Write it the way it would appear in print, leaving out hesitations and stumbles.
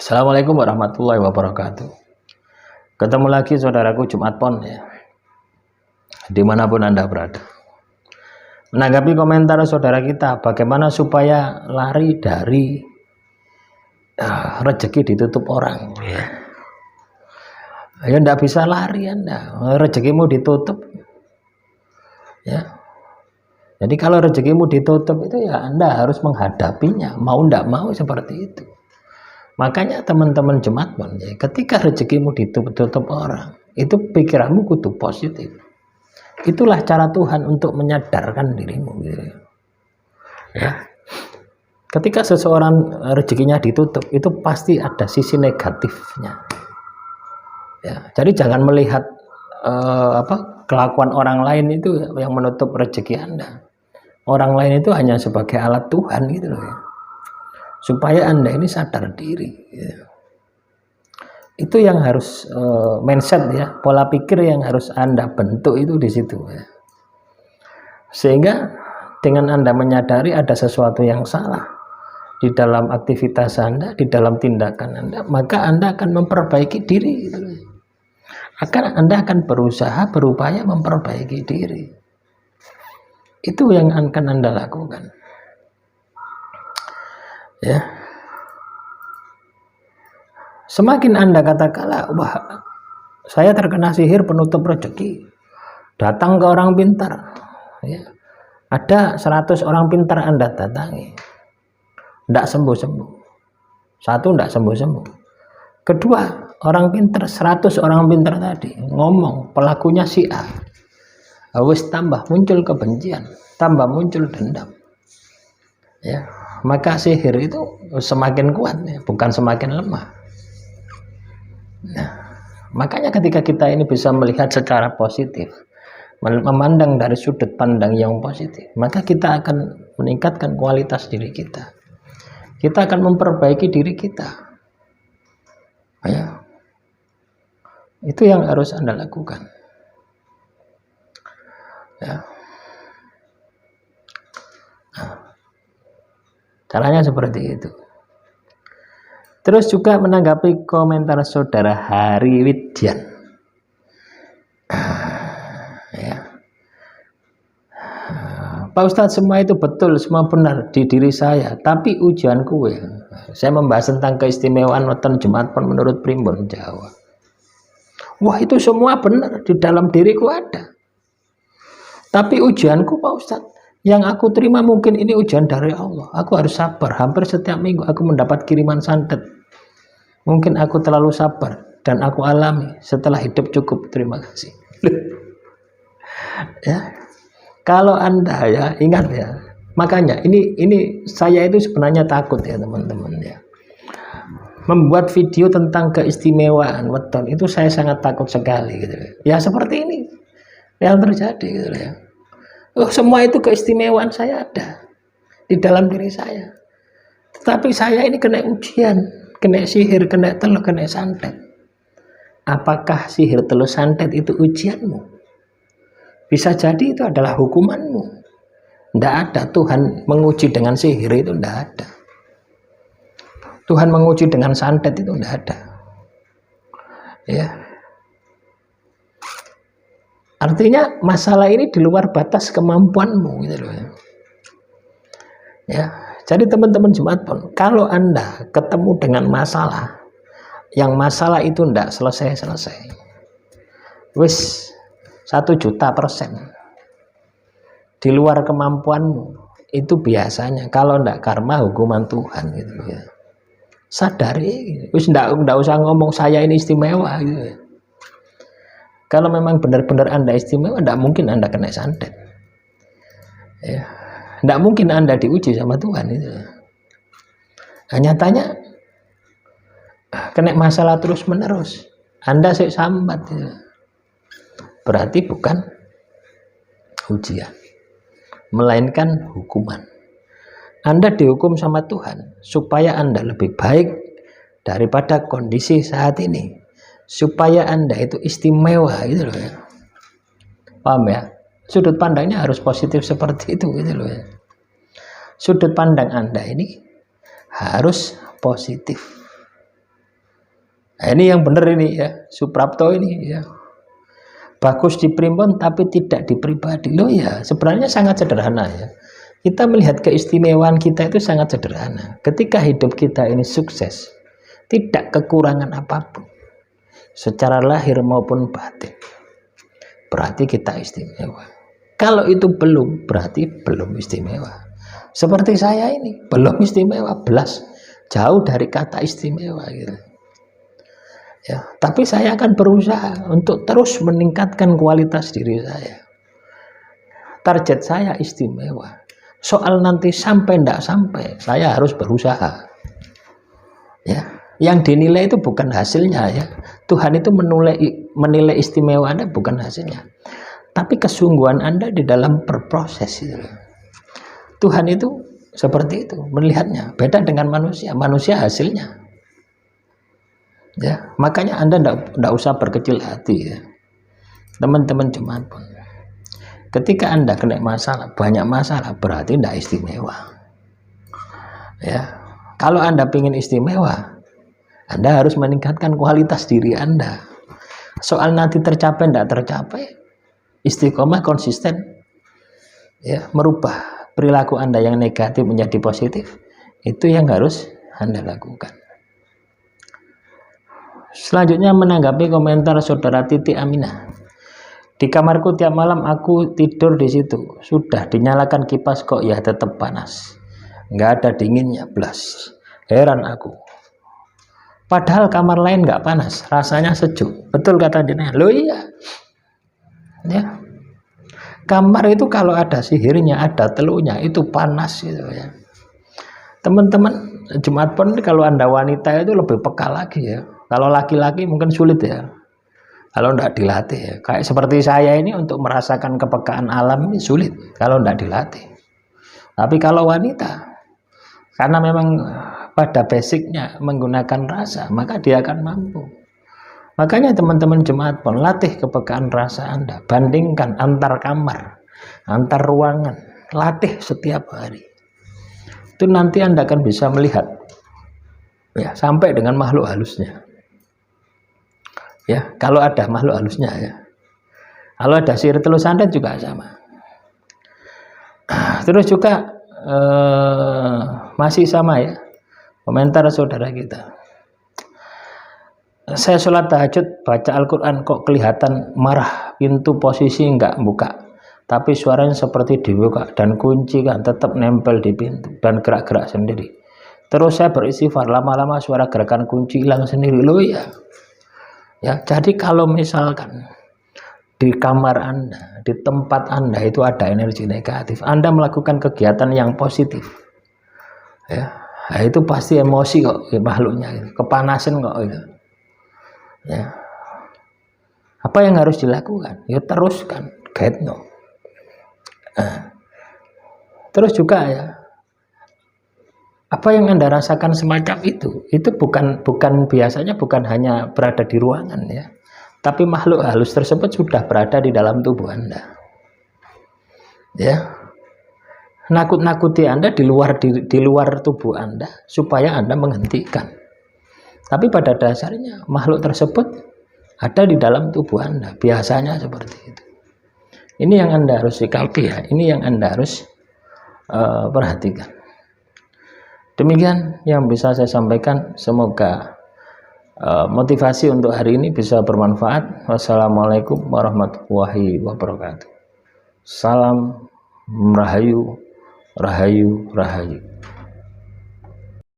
Assalamualaikum warahmatullahi wabarakatuh. Ketemu lagi saudaraku Jumat Pon ya, dimanapun Anda berada. Menanggapi komentar saudara kita, bagaimana supaya lari dari rezeki ditutup orang ya. Ya enggak bisa lari Anda, rezekimu ditutup ya. Jadi kalau rezekimu ditutup itu ya Anda harus menghadapinya, mau enggak mau seperti itu. Makanya teman-teman Jumat Pon ya, ketika rezekimu ditutup orang, itu pikiranmu kudu positif. Itulah cara Tuhan untuk menyadarkan dirimu gitu. Ya. Ketika seseorang rezekinya ditutup, itu pasti ada sisi negatifnya. Ya, jadi jangan melihat kelakuan orang lain itu yang menutup rezeki Anda. Orang lain itu hanya sebagai alat Tuhan gitu loh ya. Supaya Anda ini sadar diri ya. Itu yang harus mindset ya, pola pikir yang harus Anda bentuk itu di situ ya. Sehingga dengan Anda menyadari ada sesuatu yang salah di dalam aktivitas Anda, di dalam tindakan Anda, maka Anda akan memperbaiki diri gitu. Anda akan berusaha, berupaya memperbaiki diri. Itu yang akan Anda lakukan ya. Semakin Anda katakanlah, wah saya terkena sihir penutup rezeki, datang ke orang pintar ya. Ada 100 orang pintar Anda datangi, tidak sembuh-sembuh. Satu, tidak sembuh-sembuh. Kedua, orang pintar, 100 orang pintar tadi ngomong pelakunya si A, wis tambah muncul kebencian, tambah muncul dendam ya. Maka sihir itu semakin kuat ya, bukan semakin lemah. Nah, makanya ketika kita ini bisa melihat secara positif, memandang dari sudut pandang yang positif, maka kita akan meningkatkan kualitas diri kita. Kita akan memperbaiki diri kita. Ya. Itu yang harus Anda lakukan. Ya. Nah, caranya seperti itu. Terus juga menanggapi komentar saudara Hari Widyan ya. Pak Ustadz, semua itu betul, semua benar di diri saya, tapi ujianku ya. Saya membahas tentang keistimewaan wonten Jumat Pon menurut Primbon Jawa. Wah, itu semua benar, di dalam diriku ada. Tapi ujianku Pak Ustadz, yang aku terima mungkin ini ujian dari Allah. Aku harus sabar. Hampir setiap minggu aku mendapat kiriman santet. Mungkin aku terlalu sabar dan aku alami. Setelah hidup cukup. Terima kasih. Ya. Kalau Anda ya ingat ya. Makanya ini saya itu sebenarnya takut ya teman-teman ya. Membuat video tentang keistimewaan weton itu saya sangat takut sekali gitu. Ya seperti ini yang terjadi gitu ya. Oh, semua itu keistimewaan saya ada di dalam diri saya. Tetapi saya ini kena ujian, kena sihir, kena telur, kena santet. Apakah sihir telur santet itu ujianmu? Bisa jadi itu adalah hukumanmu. Tidak ada Tuhan menguji dengan sihir, itu tidak ada. Tuhan menguji dengan santet itu tidak ada. Ya. Artinya masalah ini di luar batas kemampuanmu gitu loh ya. Ya, jadi teman-teman Jumat Pon, kalau Anda ketemu dengan masalah, yang masalah itu tidak selesai-selesai, wis 1.000.000% di luar kemampuanmu, itu biasanya kalau tidak karma hukuman Tuhan gitu loh ya. Sadari, wis tidak usah ngomong saya ini istimewa gitu ya. Kalau memang benar-benar Anda istimewa, tidak mungkin Anda kena santet. Ya. Tidak mungkin Anda diuji sama Tuhan. Itu. Nah, nyatanya, kena masalah terus-menerus. Anda sih sambat. Ya. Berarti bukan ujian. Melainkan hukuman. Anda dihukum sama Tuhan, supaya Anda lebih baik daripada kondisi saat ini. Supaya Anda itu istimewa gitu loh ya. Paham ya? Sudut pandangnya harus positif seperti itu gitu loh ya. Sudut pandang Anda ini harus positif. Nah, ini yang benar ini ya, Suprapto ini ya. Bagus di primbon tapi tidak di pribadi. Loh ya, sebenarnya sangat sederhana ya. Kita melihat keistimewaan kita itu sangat sederhana. Ketika hidup kita ini sukses, tidak kekurangan apapun, secara lahir maupun batin, berarti kita istimewa. Kalau itu belum, berarti belum istimewa. Seperti saya ini, belum istimewa, belas, jauh dari kata istimewa gitu. Ya, tapi saya akan berusaha untuk terus meningkatkan kualitas diri saya. Target saya istimewa. Soal nanti sampai tidak sampai, saya harus berusaha. Ya, yang dinilai itu bukan hasilnya ya. Tuhan itu menilai istimewa Anda bukan hasilnya, tapi kesungguhan Anda di dalam berproses itu. Tuhan itu seperti itu melihatnya. Beda dengan manusia. Manusia hasilnya. Ya, makanya Anda tidak usah berkecil hati ya, teman-teman jemaat pun. Ketika Anda kena masalah, banyak masalah, berarti tidak istimewa. Ya, kalau Anda ingin istimewa, Anda harus meningkatkan kualitas diri Anda. Soal nanti tercapai tidak tercapai, istiqomah konsisten, ya, merubah perilaku Anda yang negatif menjadi positif, itu yang harus Anda lakukan. Selanjutnya menanggapi komentar saudara Titi Aminah. Di kamarku tiap malam aku tidur di situ. Sudah dinyalakan kipas kok ya tetap panas. Nggak ada dinginnya, blas. Heran aku. Padahal kamar lain nggak panas, rasanya sejuk. Betul kata jenengan. Loh iya. Ya. Kamar itu kalau ada sihirnya, ada telurnya, itu panas gitu ya. Teman-teman Jumat pun kalau Anda wanita itu lebih peka lagi ya. Kalau laki-laki mungkin sulit ya, kalau tidak dilatih ya. Kayak seperti saya ini untuk merasakan kepekaan alam ini sulit kalau tidak dilatih. Tapi kalau wanita, karena memang pada basicnya menggunakan rasa, maka dia akan mampu. Makanya teman-teman jemaat pun latih kepekaan rasa Anda. Bandingkan antar kamar, antar ruangan, latih setiap hari. Itu nanti Anda akan bisa melihat ya, sampai dengan makhluk halusnya. Ya, kalau ada makhluk halusnya ya. Kalau ada sihir telur santet juga sama. Terus juga masih sama ya, komentar saudara kita. Saya sholat tahajud baca Al-Quran kok kelihatan marah, pintu posisi enggak buka, tapi suaranya seperti dibuka dan kunci kan tetap nempel di pintu dan gerak-gerak sendiri. Terus saya beristighfar, lama-lama suara gerakan kunci hilang sendiri. Loh ya. Ya, jadi kalau misalkan di kamar Anda, di tempat Anda itu ada energi negatif, Anda melakukan kegiatan yang positif, ya, nah itu pasti emosi kok ya, makhluknya, kepanasan kok gitu. Ya, apa yang harus dilakukan? Ya teruskan, guide no. Terus juga ya, apa yang Anda rasakan semacam itu bukan biasanya bukan hanya berada di ruangan ya, tapi makhluk halus tersebut sudah berada di dalam tubuh Anda. Ya, nakut-nakuti Anda di luar tubuh Anda supaya Anda menghentikan. Tapi pada dasarnya makhluk tersebut ada di dalam tubuh Anda. Biasanya seperti itu. Ini yang Anda harus sikapi ya. Ini yang Anda harus perhatikan. Demikian yang bisa saya sampaikan. Semoga motivasi untuk hari ini bisa bermanfaat. Wassalamualaikum warahmatullahi wabarakatuh. Salam Rahayu, Rahayu, Rahayu.